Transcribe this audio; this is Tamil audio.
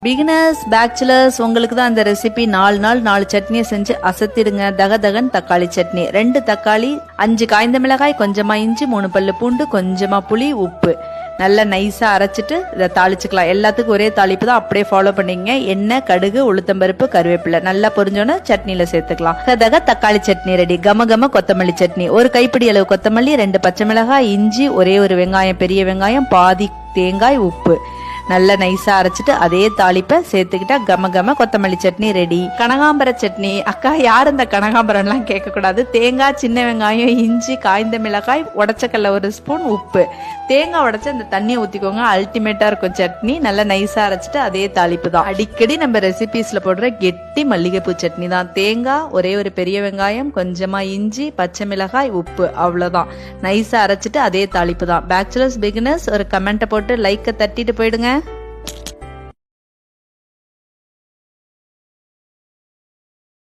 பிகினர்ஸ் பேச்சுலர்ஸ் உங்களுக்கு தான் அந்த ரெசிபி 4 நாள் 4 சட்னியை செஞ்சு அசத்திடுங்க. தகதகன் தக்காளி சட்னி. 2 தக்காளி, 5 காய்ந்த மிளகாய், கொஞ்சமா இஞ்சி, 3 பல்லு பூண்டு, கொஞ்சமா புளி, உப்பு. நல்லா நைஸா அரைச்சிட்டு இதை தாளிச்சுக்கலாம். எல்லாத்துக்கும் ஒரே தாளிப்பு தான், அப்படியே ஃபாலோ பண்ணிங்க. எண்ணெய், கடுகு, உளுத்தம்பருப்பு, கருவேப்பிலை நல்லா பொரிஞ்சோன்னு சட்னியில சேர்த்துக்கலாம். தகதக தக்காளி சட்னி ரெடி. கம கம கொத்தமல்லி சட்னி. ஒரு கைப்பிடி அளவு கொத்தமல்லி, 2 பச்சை மிளகாய், இஞ்சி, ஒரே ஒரு வெங்காயம், பெரிய வெங்காயம், பாதி தேங்காய், உப்பு. நல்லா நைஸா அரைச்சிட்டு அதே தாளிப்பை சேர்த்துக்கிட்டா கம கம கொத்தமல்லி சட்னி ரெடி. கனகாம்பர சட்னி. அக்கா யார் இந்த கனகாம்பரம்லாம் கேட்க கூடாது. தேங்காய், சின்ன வெங்காயம், இஞ்சி, காய்ந்த மிளகாய், உடச்சக்கல்ல 1 ஸ்பூன், உப்பு. தேங்காய் உடைச்சு அந்த தண்ணியை ஊத்திக்கோங்க. அல்டிமேட்டா இருக்கும் சட்னி. நல்லா நைஸா அரைச்சிட்டு அதே தாளிப்பு தான். அடிக்கடி நம்ம ரெசிபிஸ்ல போடுற கெட்டி மல்லிகைப்பூ சட்னி தான். தேங்காய், ஒரே ஒரு பெரிய வெங்காயம், கொஞ்சமா இஞ்சி, பச்சை மிளகாய், உப்பு, அவ்வளவுதான். நைஸா அரைச்சிட்டு அதே தாளிப்பு தான். பேச்சுலர்ஸ் பிகினர்ஸ் ஒரு கமெண்ட்டை போட்டு லைக்கை தட்டிட்டு போயிடுங்க.